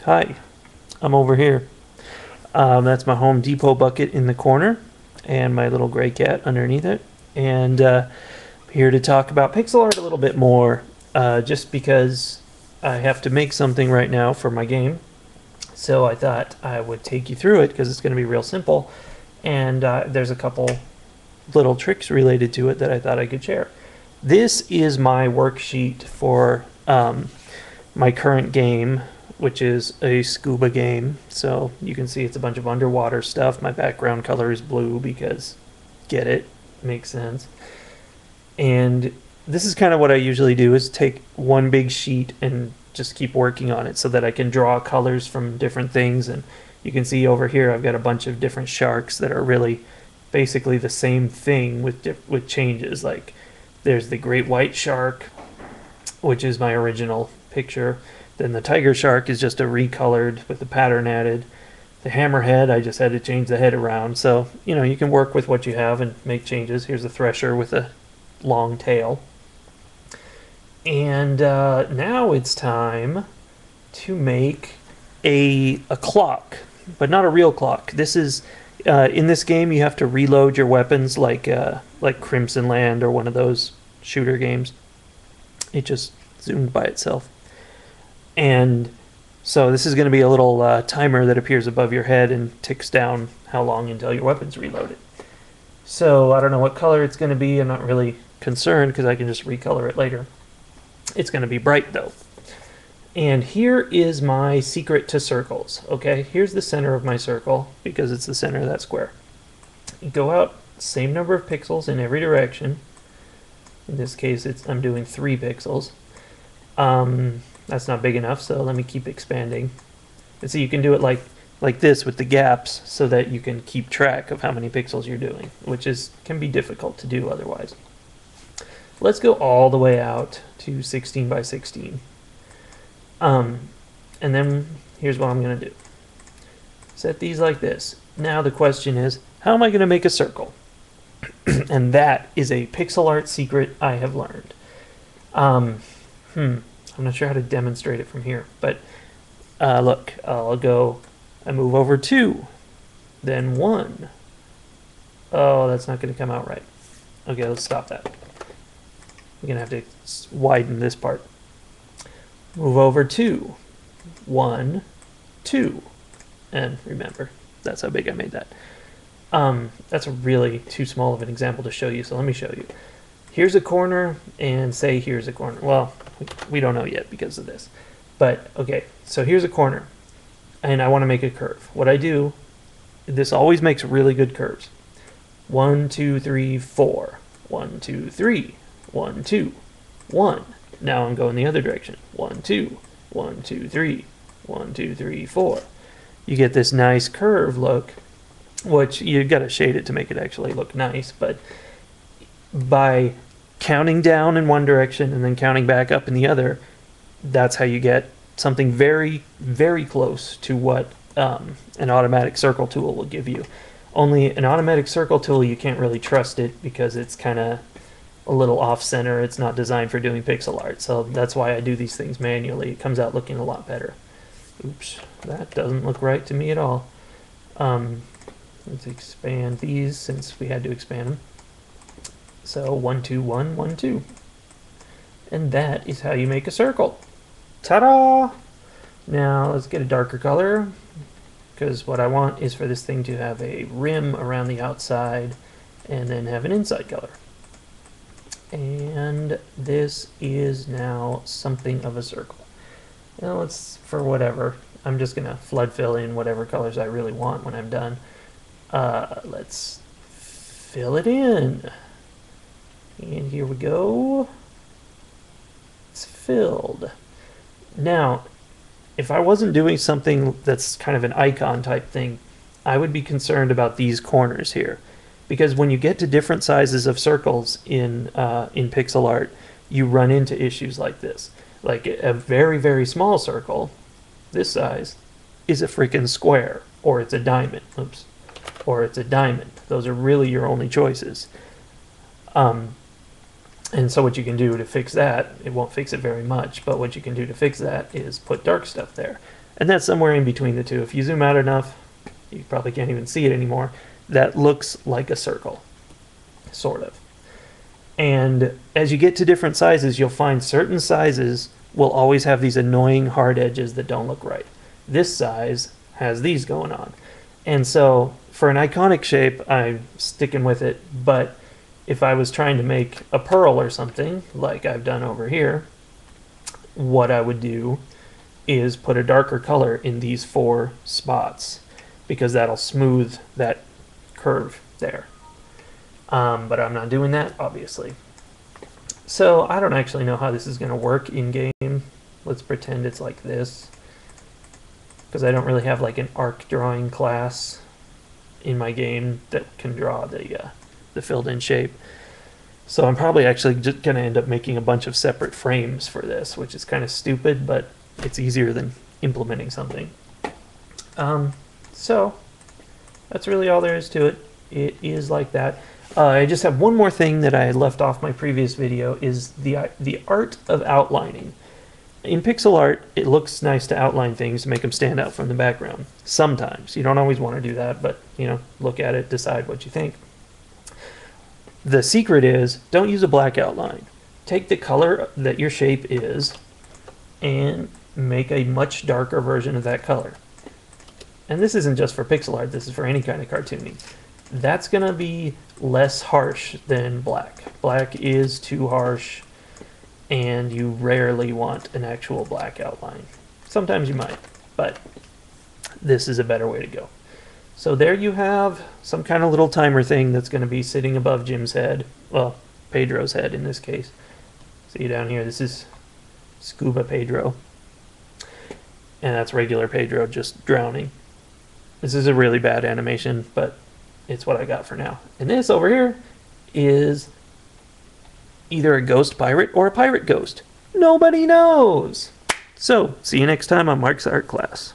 Hi, I'm over here. That's my Home Depot bucket in the corner and my little gray cat underneath it. And here to talk about pixel art a little bit more, just because I have to make something right now for my game. So I thought I would take you through it because it's going to be real simple. And there's a couple little tricks related to it that I thought I could share. This is my worksheet for my current game, which is a scuba game. So you can see it's a bunch of underwater stuff. My background color is blue because, get it, makes sense. And this is kind of what I usually do, is take one big sheet and just keep working on it so that I can draw colors from different things. And you can see over here I've got a bunch of different sharks that are really basically the same thing with changes. Like there's the great white shark, which is my original picture. Then the tiger shark is just a recolored with the pattern added. The hammerhead, I just had to change the head around. So, you can work with what you have and make changes. Here's a thresher with a long tail. And now it's time to make a clock, but not a real clock. This is, in this game, you have to reload your weapons like Crimson Land or one of those shooter games. It just zoomed by itself. And so this is going to be a little timer that appears above your head and ticks down how long until your weapon's reloaded. So I don't know what color it's going to be. I'm not really concerned because I can just recolor it later. It's going to be bright though. And here is my secret to circles. Okay, here's the center of my circle because it's the center of that square. You go out same number of pixels in every direction. In this case, I'm doing 3 pixels. That's not big enough, so let me keep expanding. And so you can do it like this with the gaps so that you can keep track of how many pixels you're doing, which can be difficult to do otherwise. Let's go all the way out to 16 by 16. And then here's what I'm going to do. Set these like this. Now the question is, how am I going to make a circle? And that is a pixel art secret I have learned. I'm not sure how to demonstrate it from here, but look, I move over 2, then 1. Oh, that's not going to come out right. Okay, let's stop that. We're going to have to widen this part. Move over 2, 1, 2. And remember, that's how big I made that. That's really too small of an example to show you, so let me show you. Here's a corner, and say here's a corner. Well, we don't know yet because of this. But, okay, so here's a corner, and I want to make a curve. What I do, this always makes really good curves. 1, 2, 3, 4. 1, 2, 3. 1, 2, 1. Now I'm going the other direction. 1, 2. 1, 2, 3. 1, 2, 3, 4. You get this nice curve look, which you've got to shade it to make it actually look nice, but by counting down in one direction and then counting back up in the other, that's how you get something very, very close to what an automatic circle tool will give you. Only an automatic circle tool, you can't really trust it because it's kind of a little off-center. It's not designed for doing pixel art, so that's why I do these things manually. It comes out looking a lot better. Oops, that doesn't look right to me at all. Let's expand these since we had to expand them. So 1, 2, 1, 1, 2. And that is how you make a circle. Ta-da! Now let's get a darker color, because what I want is for this thing to have a rim around the outside and then have an inside color. And this is now something of a circle. Now let's, for whatever, I'm just going to flood fill in whatever colors I really want when I'm done. Let's fill it in. And here we go. It's filled. Now, if I wasn't doing something that's kind of an icon type thing, I would be concerned about these corners here. Because when you get to different sizes of circles in pixel art, you run into issues like this. Like a very, very small circle, this size, is a freaking square, or it's a diamond. Oops. Or it's a diamond. Those are really your only choices. And so what you can do to fix that, it won't fix it very much, but what you can do to fix that is put dark stuff there. And that's somewhere in between the two. If you zoom out enough, you probably can't even see it anymore. That looks like a circle, sort of. And as you get to different sizes, you'll find certain sizes will always have these annoying hard edges that don't look right. This size has these going on. And so for an iconic shape, I'm sticking with it. But if I was trying to make a pearl or something, like I've done over here, what I would do is put a darker color in these 4 spots, because that'll smooth that curve there. But I'm not doing that, obviously. So I don't actually know how this is going to work in game. Let's pretend it's like this, because I don't really have like an arc drawing class in my game that can draw the filled in shape. So I'm probably actually just going to end up making a bunch of separate frames for this, which is kind of stupid, but it's easier than implementing something. So that's really all there is to it. It is like that. I just have one more thing that I left off my previous video, is the art of outlining. In pixel art, it looks nice to outline things to make them stand out from the background. Sometimes. You don't always want to do that, but, you know, look at it, decide what you think. The secret is, don't use a black outline. Take the color that your shape is and make a much darker version of that color. And this isn't just for pixel art, this is for any kind of cartooning. That's going to be less harsh than black. Black is too harsh, and you rarely want an actual black outline. Sometimes you might, but this is a better way to go. So there you have some kind of little timer thing that's going to be sitting above Jim's head. Well, Pedro's head in this case. See down here, this is Scuba Pedro. And that's regular Pedro just drowning. This is a really bad animation, but it's what I got for now. And this over here is either a ghost pirate or a pirate ghost. Nobody knows. So, see you next time on Mark's Art Class.